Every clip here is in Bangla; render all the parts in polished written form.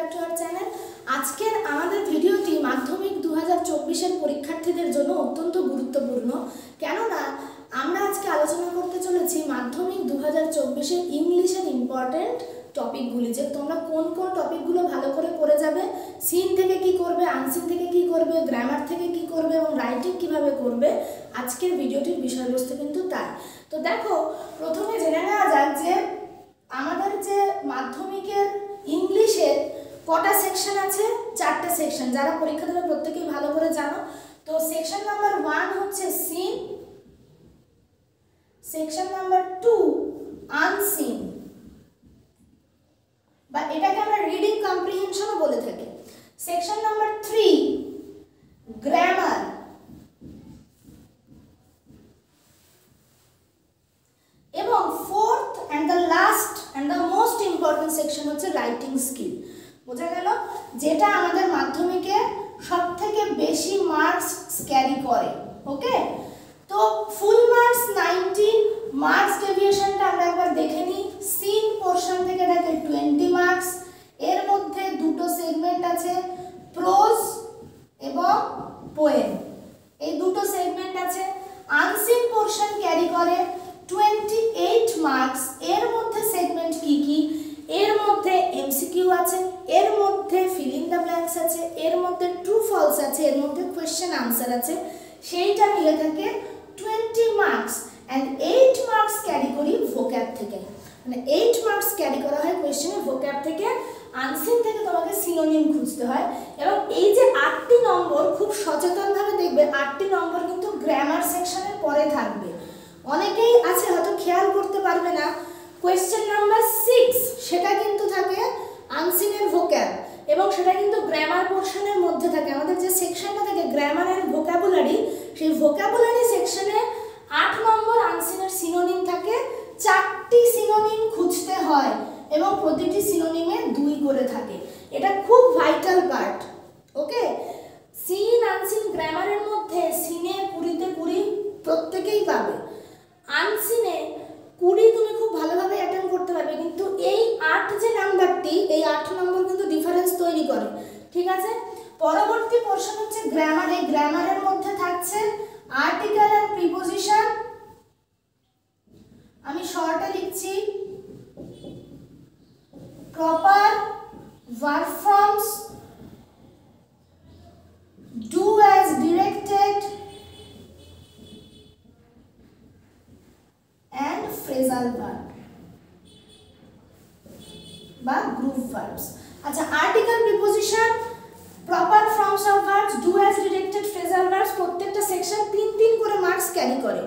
Back to our channel. আজকের আমাদের ভিডিওটি মাধ্যমিক 2024 এর পরীক্ষার্থীদের জন্য অত্যন্ত গুরুত্বপূর্ণ, কেননা আমরা আজকে আলোচনা করতে চলেছি মাধ্যমিক 2024 এর ইংলিশের ইম্পর্টেন্ট টপিকগুলি, যে তোমরা কোন কোন টপিকগুলো ভালো করে যাবে, সিন থেকে কি করবে, আনসিন থেকে কি করবে, গ্রামার থেকে কি করবে এবং রাইটিং কিভাবে করবে। আজকের ভিডিওটির বিষয়বস্তু কিন্তু তাই। তো দেখো, প্রথমে জেনে নেওয়া যাক যে আমাদের যে মাধ্যমিকের ইংলিশের কটা সেকশন আছে। 4টে সেকশন, যারা পরীক্ষা দেবে প্রত্যেকেই ভালো করে জানো। তো সেকশন নাম্বার 1 হচ্ছে সিন, সেকশন নাম্বার 2 আনসিন, বা এটাকে আমরা রিডিং কম্প্রিহেনশনও বলে থাকি। সেকশন নাম্বার 3 গ্রামার, এবং fourth and the last and the most important section হচ্ছে রাইটিং স্কিল। বোঝা গেল, যেটা আমাদের মাধ্যমিকে সবথেকে বেশি মার্কস ক্যারি করে। ওকে, তো ফুল মার্কস 90, মার্কস ডেভিয়েশনটা আমরা একবার দেখে নিই। সিন পোরশন থেকে থাকে 20 মার্কস, এর মধ্যে দুটো সেগমেন্ট আছে, প্রোজ এবং পোয়েম, এই দুটো সেগমেন্ট আছে। আনসিন পোরশন ক্যারি করে 28 মার্কস, এর মধ্যে সেগমেন্ট কি কি, এর মধ্যে এমসিকিউ আছে, এর মধ্যে ফিল ইন দ্য ব্ল্যাঙ্কস আছে, এর মধ্যে ট্রু ফলস আছে, এর মধ্যে কোয়েশ্চেন আনসার আছে, সেইটা মিলে থাকে 20 মার্কস। অ্যান্ড 8 মার্কস ক্যারি করি ভোক্যাব থেকে, মানে 8 মার্কস ক্যারি করা হয় কোয়েশ্চেনে ভোক্যাব থেকে। আনসিন থেকে তোমাকে সিনোনিম খুঁজতে হয়। এবং এই যে 8টি নম্বর, খুব সচেতনভাবে দেখবে, 8টি নম্বর কিন্তু গ্রামার সেকশনের পরে থাকবে। অনেকেই আছে হয়তো খেয়াল করতে পারবে না, কোয়েশ্চেন নাম্বার 6 সেটা কিন্তু থাকে আনসিনের ভোক্যাব, এবং সেটা কিন্তু গ্রামার পোরশনের মধ্যে থাকে। আমাদের যে সেকশনটা থাকে গ্রামার এন্ড ভোক্যাবুলারি, সেই ভোক্যাবুলারি সেকশনে 8 নম্বর আনসিনের সিনোনিম থাকে। 4টি সিনোনিম খুঁজতে হয় এবং প্রতিটি সিনোনিমে 2 করে থাকে। এটা খুব ভাইটাল পার্ট। ওকে, সিন আনসিন গ্রামারের মধ্যে সিনে 20তে 20 প্রত্যেকেই পাবে, আনসিনে 20 তুমি খুব ভালোভাবে অ্যাটেন্ড করতে পারবে, কিন্তু এই 8 যে নাম্বারটি, এই 8 নম্বর কিন্তু ডিফারেন্স তৈরি করে। ঠিক আছে, পরবর্তী পোরশন হচ্ছে গ্রামার। এই গ্রামারের মধ্যে থাকছে আর্টিকেল এন্ড প্রিপোজিশন, আমি শর্টে লিখছি, proper verb forms, do as directed and phrasal verb বা group verbs। আচ্ছা, article, preposition, proper forms of verbs, do as directed, phrasal verbs, প্রত্যেকটা সেকশন 3 করে মার্কস ক্যারি করে।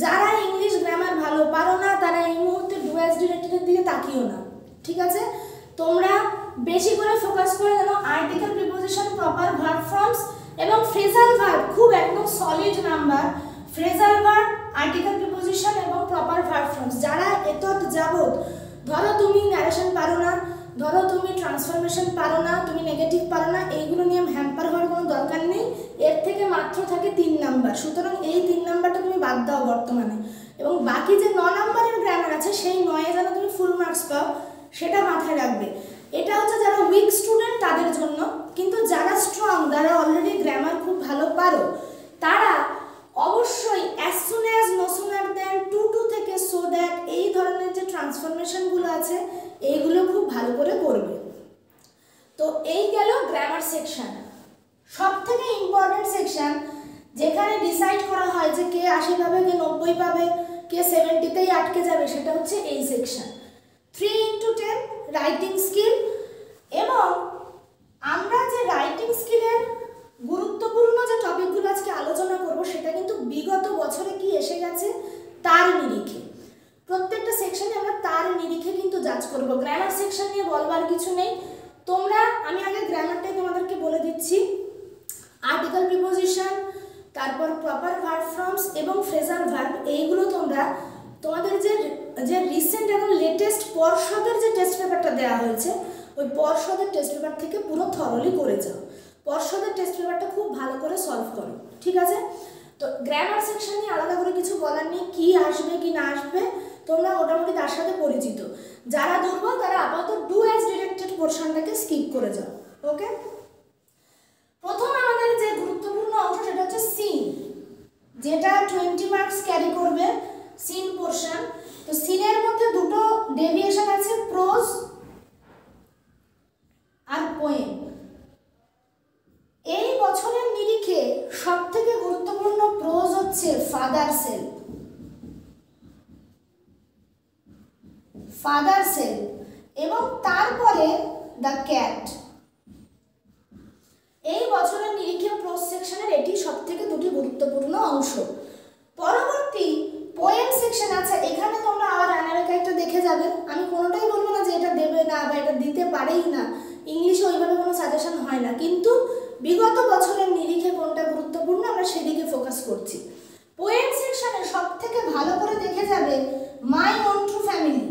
যারা ইংলিশ গ্রামার ভালো পারো না, তারা এই মুহূর্তে do as directed এর দিকে তাকিও না। ঠিক আছে, তোমরা বেশি করে ফোকাস করে জানো article, preposition, proper verb forms এবং ফ্রেজাল ভার্ব, খুব একদম solid number. Phrasal verb, article, preposition এবং প্রপার ভার্ব ফর্মস। যারা এতদ যাবত, ধরো তুমি ন্যারেশন পারো না, ধরো তুমি ট্রান্সফরমেশন পারো না, তুমি নেগেটিভ পারো না, এইগুলো নিয়ে হ্যাম্পার হওয়ার কোনো দরকার নেই। এর থেকে মাত্র থাকে 3 নাম্বার, সুতরাং এই 3 নাম্বারটা তুমি বাদ দাও বর্তমানে, এবং বাকি যে 9 নাম্বারের গ্রামার আছে সেই 9-এ যেন তুমি ফুল মার্কস পাও, সেটা মাথায় রাখবে। এটা হচ্ছে যারা উইক স্টুডেন্ট তাদের জন্য, কিন্তু যারা স্ট্রং, যারা অলরেডি গ্রামার খুব ভালো পারো, তারা অবশ্যই as soon as, no sooner than, to থেকে so that, এই ধরনের যে ট্রান্সফরমেশনগুলো আছে এইগুলো খুব ভালো করে করবে। তো এই গেল গ্রামার সেকশন, সবথেকে ইম্পর্টেন্ট সেকশন, যেখানে ডিসাইড করা হয় যে কে 80 পাবে, কে 90 পাবে, কে 70তেই আটকে যাবে, সেটা হচ্ছে এই সেকশন 3x10 রাইটিং স্কিল। এবং আমরা যে রাইটিং স্কিলের গুরুত্বপূর্ণ যে টপিকগুলো আজকে আলোচনা করব, সেটা কিন্তু বিগত বছরে কি এসে গেছে তার নিরিখে, প্রত্যেকটা সেকশনে আমরা তার নিরিখে কিন্তু জাজ করব। গ্রামার সেকশন নিয়ে বলবার কিছু নেই। তোমরা, আমি আগে গ্রামারটাই তোমাদেরকে বলে দিচ্ছি, আর্টিকেল, প্রিপোজিশন, তারপর প্রপার ভার্ব ফর্মস এবং ফ্রেজাল ভার্ব, এইগুলো তোমরা তোমাদের যে রিসেন্ট এবং লেটেস্ট পর্ষদের যে টেস্ট পেপারটা দেওয়া হয়েছে, ওই পর্ষদের টেস্ট পেপার থেকে পুরো থরলি করে যাও। পর্ষদের টেস্ট পেপারটা খুব ভালো করে সলভ করো। ঠিক আছে, তো গ্রামার সেকশন নিয়ে আলাদা করে কিছু বলার নেই, কি আসবে কি না আসবে তোমরা মোটামুটি তার সাথে পরিচিত। যারা দুর্বল তারা আপাতত ডু অ্যাজ ডিরেক্টেড পোর্শনটাকে স্কিপ করে যাও। ওকে, প্রথম আমাদের যে গুরুত্বপূর্ণ অংশ সেটা হচ্ছে সিন, যেটা 20 মার্কস ক্যারি করবে, সিন পোর্শন। তো সিনের মধ্যে দুটো ডেভিয়েশন আছে, প্রোজ আর পোয়েম। এই বছরের নিরিখে সবথেকে গুরুত্বপূর্ণ প্রোজ হচ্ছে ফাদার সেল, ফাদার সেল, এবং তারপরে দ্য ক্যাট। এই বছরের নিরিখে প্রোজ সেকশনের এটি সবথেকে দুটি গুরুত্বপূর্ণ অংশ। পরবর্তী পোয়েম সেকশন আছে, এখানে তোমরা আবার অ্যানালিটিকটা দেখে যাবে। আমি কোনোটাই বলবো না যে এটা দেবে না বা এটা দিতে পারেই না, ইংলিশে ওইভাবে কোনো সাজেশন হয় না, কিন্তু বিগত বছরের নিরিখে কোনটা গুরুত্বপূর্ণ আমরা সেদিকে ফোকাস করছি। পোয়েম সেকশনে সবথেকে ভালো করে দেখে যাবে my own true family,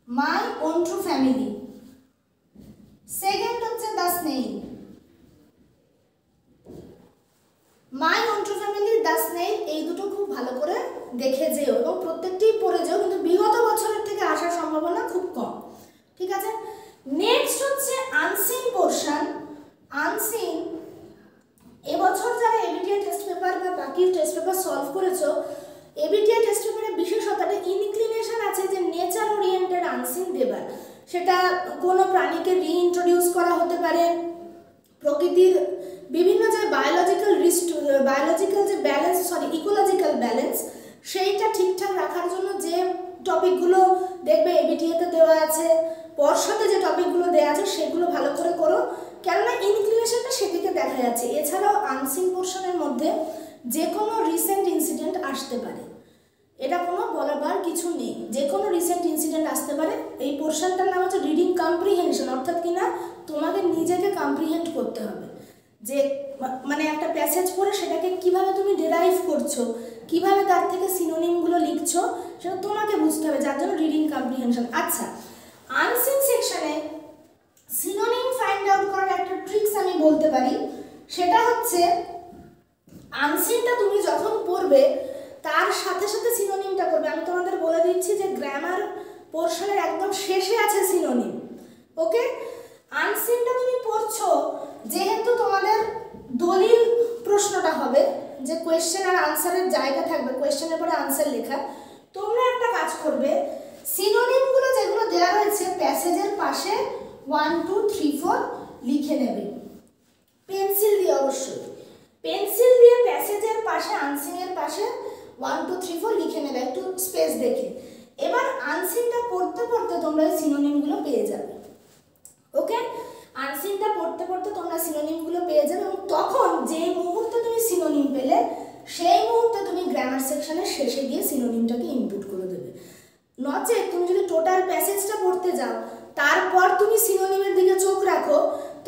my own true family. Second হচ্ছে the snail, my own true family, the snail, এই দুটো খুব ভালো করে দেখে যেও এবং প্রত্যেকটি পড়ে যেও, কিন্তু বিগত বছরের থেকে আসার সম্ভাবনা খুব কম। ঠিক আছে, নেক্সট হচ্ছে আনসিন পোর্শন। আনসিন, এবছর যারা এবিটিআই টেস্ট পেপার বা বাকি টেস্ট পেপার সলভ করেছো, এবিটিআই টেস্ট পেপারে বিশেষত একটা ইনক্লিনেশন আছে যে নেচার ওরিয়েন্টেড আনসিন দেবার। সেটা কোনো প্রাণীকে রিইন্ট্রোডিউস করা হতে পারে, প্রকৃতির বিভিন্ন যে বায়োলজিক্যাল যে ব্যালেন্স, ইকোলজিক্যাল ব্যালেন্স, সেইটা ঠিকঠাক রাখার জন্য যে টপিকগুলো দেখবে এবিটিএতে দেওয়া আছে, পর্ষদে যে টপিকগুলো দেওয়া আছে সেগুলো ভালো করে করো, কেননা ইনক্লিনেশনটা সেদিকে দেখা যাচ্ছে। এছাড়াও আনসিন পোর্শনের মধ্যে যে কোনো রিসেন্ট ইনসিডেন্ট আসতে পারে, এটা কোনো বলাবার কিছু নেই, যে কোনো রিসেন্ট ইনসিডেন্ট আসতে পারে। এই পোর্শনটার নাম হচ্ছে রিডিং কম্প্রিহেনশন, অর্থাৎ কিনা তোমাকে নিজেকে কম্প্রিহেন্ড করতে হবে, যে মানে একটা প্যাসেজ পড়ে সেটাকে কিভাবে তুমি ডেরাইভ করছো, কিভাবে তার থেকে সিনোনিমগুলো লিখছো, সেটা তোমাকে বুঝতে হবে, যার জন্য রিডিং কম্প্রিহেনশন। আচ্ছা, আনসিন সেকশনে সিনোনিম ফাইন্ড আউট করার একটা ট্রিক্স আমি বলতে পারি, সেটা হচ্ছে আনসিনটা তুমি যখন পড়বে তার সাথে সাথে সিনোনিমটা করবে। আমি তোমাদের বলে দিচ্ছি যে গ্রামার পোর্শনের একদম শেষে আছে সিনোনিম। ওকে, আনসিনটা তুমি পড়ছো, যেহেতু তোমাদের দলিল প্রশ্নটা হবে, যে কোয়েশ্চেন আর আনসারের জায়গা থাকবে, কোয়েশ্চেনের পরে আনসার লেখা, তোমরা একটা কাজ করবে, সিনোনিমগুলো যেগুলো দেওয়া রয়েছে প্যাসেজের পাশে 1 2 3 4 লিখে নেবে, পেন্সিল দিয়ে, অবশ্যই পেন্সিল দিয়ে প্যাসেজের পাশে, আনসিনের পাশে 1 2 3 4 লিখে নেবে, একটু স্পেস দেখে। এবার আনসিনটা পড়তে পড়তে তোমরা এই সিনোনিমগুলো পেয়ে যাবে। ওকে, আনসিনটা পড়তে পড়তে তোমরা সিনোনিমগুলো পেয়ে যাবে, এবং তখন যে মুহূর্তে তুমি সিনোনিম পেলে সেই মুহূর্তে তুমি গ্রামার সেকশনের শেষে গিয়ে সিনোনিমটাকে ইনপুট করে দেবে। নচেত তুমি যদি টোটাল প্যাসেজটা পড়তে যাও তারপর তুমি সিনোনিমের দিকে চোখ রাখো,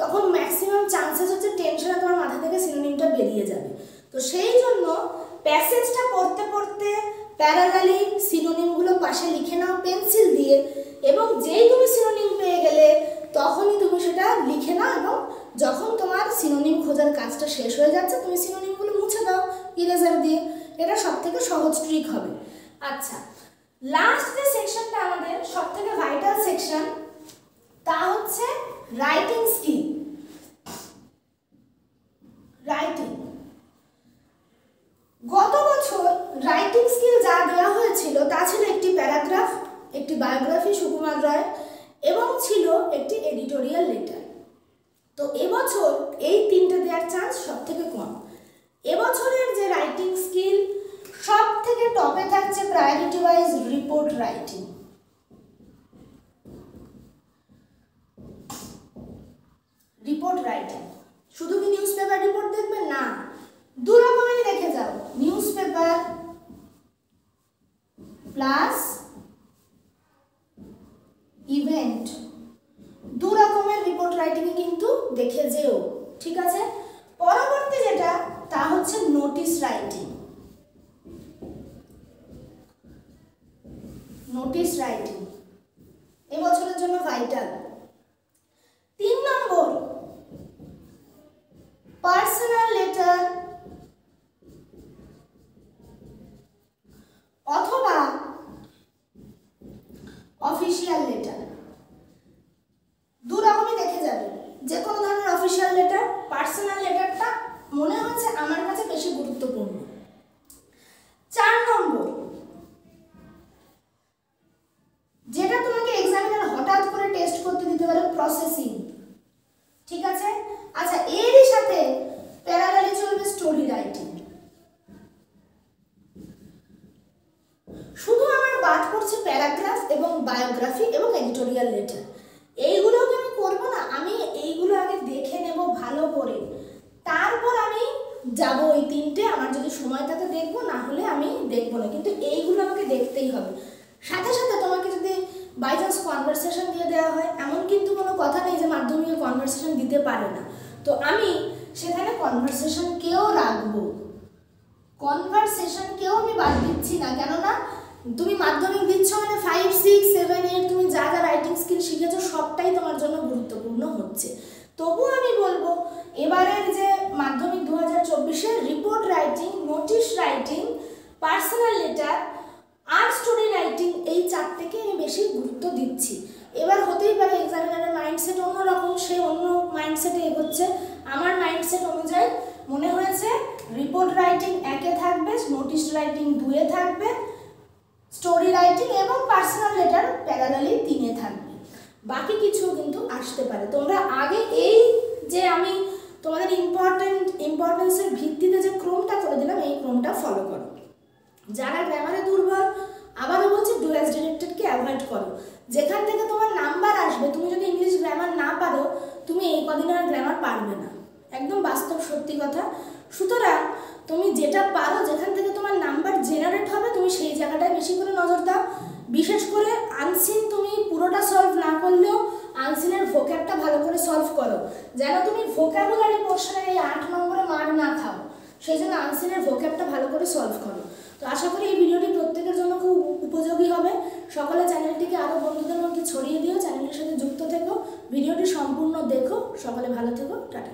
তখন ম্যাক্সিমাম চান্সেস হচ্ছে টেনশনে তোমার মাথা থেকে সিনোনিমটা বেরিয়ে যাবে। তো সেই জন্য প্যাসেজটা পড়তে পড়তে প্যারালালি সিনোনিমগুলো পাশে লিখে নাও পেন্সিল দিয়ে, এবং যেই তুমি সিনোনিম পেয়ে গেলে তখনই তুমি সেটা লিখে নাও, এবং যখন তোমার সিনোনিম খোঁজার কাজটা শেষ হয়ে যাচ্ছে তুমি সিনোনিমগুলো মুছে দাও ইরেজার দিয়ে। এটা সবথেকে সহজ ট্রিক হবে। আচ্ছা, লাস্ট যে সেকশনটা আমাদের সবথেকে ভাইটাল সেকশন, তা হচ্ছে রাইটিং স্কিল। রাইটিং, গত বছর রাইটিং স্কিল যা দেওয়া হয়েছিল তা ছিল একটি প্যারাগ্রাফ, একটি বায়োগ্রাফি সুকুমার রায়, এবং ছিল একটি এডিটোরিয়াল লেটার। তো এবছর এই তিনটে দেওয়ার চান্স সব থেকে কম। এবছরের যে রাইটিং স্কিল সব থেকে টপে থাকছে priority wise report writing. Report writing, শুধু কি নিউজ পেপার রিপোর্ট দেখবেন না, দু রকমেরই দেখে যাও, নিউজ পেপার প্লাস ইভেন্ট, দু রকমের রিপোর্ট রাইটিং কিন্তু দেখে যেও। ঠিক আছে, পরবর্তী যেটা তা হচ্ছে নোটিশ রাইটিং। নোটিশ রাইটিং এবছরের জন্য ভাইটাল। 3 নম্বর পার্সোনাল এবং এডিটোরিয়াল লেটার। এইগুলোকে আমি করবো না, আমি এইগুলো আগে দেখে নেব ভালো করে, তারপর আমি যাব ওই 3টে। আমার যদি সময় থাকে দেখবো, না হলে আমি দেখবো না, কিন্তু এইগুলো আমাকে দেখতেই হবে। সাথে সাথে তোমাকে যদি বাই চান্স কনভারসেশন দিয়ে দেওয়া হয়, এমন কিন্তু কোনো কথা নেই যে মাধ্যমিকে কনভারসেশন দিতে পারে না, তো আমি সেখানে কনভারসেশনকেও রাখবো, কনভারসেশনকেও আমি বাদ দিচ্ছি না। কেননা তুমি মাধ্যমিক দিচ্ছ মানে 5, 6, 7, 8 তুমি যা যা রাইটিং স্কিল শিখেছো সবটাই তোমার জন্য গুরুত্বপূর্ণ হচ্ছে। তবু আমি বলবো এবারের যে মাধ্যমিক 2024-এর report writing, notice writing, personal letter আর স্টোরি রাইটিং, এই 4টেকে আমি বেশি গুরুত্ব দিচ্ছি। এবার হতেই পারে এক্সামিনারের মাইন্ডসেট অন্যরকম, সে অন্য মাইন্ডসেটে এগোচ্ছে। আমার মাইন্ডসেট অনুযায়ী মনে হয়েছে রিপোর্ট রাইটিং 1-এ থাকবে, নোটিশ রাইটিং 2-এ থাকবে, স্টোরি রাইটিং এবং পার্সোনাল লেটার প্যারালালি 3-এ থাকবে। বাকি কিছু কিন্তু আসতে পারে। তোমরা আগে এই যে আমি তোমাদের ইম্পর্টেন্সের ভিত্তিতে যে ক্রমটা করে দিলাম, এই ক্রমটা ফলো করো। যারা গ্রামারে দুর্বল, আবারও বলছি ডু অ্যাজ ডিরেক্টেডকে অ্যাভয়েড করো। যেখান থেকে তোমার নাম্বার আসবে, তুমি যদি ইংলিশ গ্রামার না পারো, তুমি এই কদিন আর গ্রামার পারবে না, একদম বাস্তব সত্যি কথা। সুতরাং তুমি যেটা পারো, যেখান থেকে তোমার নাম্বার জেনারেট হবে, তুমি সেই জায়গাটায় বেশি করে নজর দাও। বিশেষ করে আনসিন তুমি পুরোটা সলভ না করলেও আনসিনের ভোক্যাবটা ভালো করে সলভ করো, যেন তুমি ভোক্যাবুলারি পোর্শনে এই 8 নম্বরে মার না খাও। সেই জন্য আনসিনের ভোক্যাবটা ভালো করে সলভ করো। তো আশা করি এই ভিডিওটি প্রত্যেকের জন্য খুব উপযোগী হবে। সকলে চ্যানেলটিকে আরও বন্ধুদের মধ্যে ছড়িয়ে দিও, চ্যানেলের সাথে যুক্ত থেকো, ভিডিওটি সম্পূর্ণ দেখো। সকলে ভালো থেকো, টাটা।